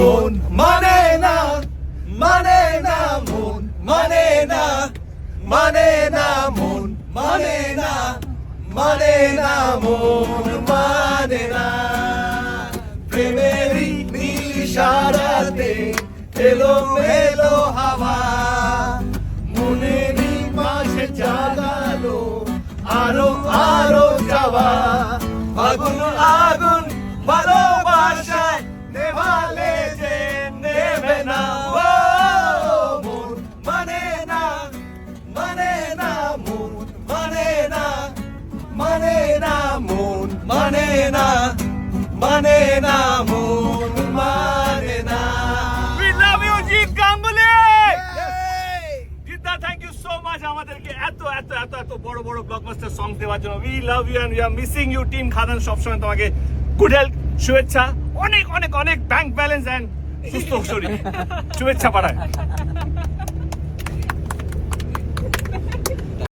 মন মানে না, মানে না মন, মানে না, মানে না মন, মানে না, মানে না মন, মানে না। প্রেমেরই নিশারাতে এলো মেলো হাওয়া, মনেরই মাঝে জাগালো আরো আরো যাওয়া। আগুন আগুন ভালোবাসায় নেভালে যে নেবে না। ও মন মানে না, মানে না মন, মানে না, মানে না মন, মানে না, মানে না মন, মানে না। We love you, Jeet Ganguly! জিদ্দা, থ্যাংক ইউ সো মাচ আমাদেরকে এত এত এত এত বড় বড় ব্লকবাস্টার সং দেওয়ার জন্য। We love you and we are missing you. Team Khadaan সবসময় তোমাকে গুড হেলথ, শুভেচ্ছা, অনেক অনেক অনেক ব্যাংক ব্যালেন্স এন্ড সুস্থ শরীর শুভেচ্ছা পাঠায়।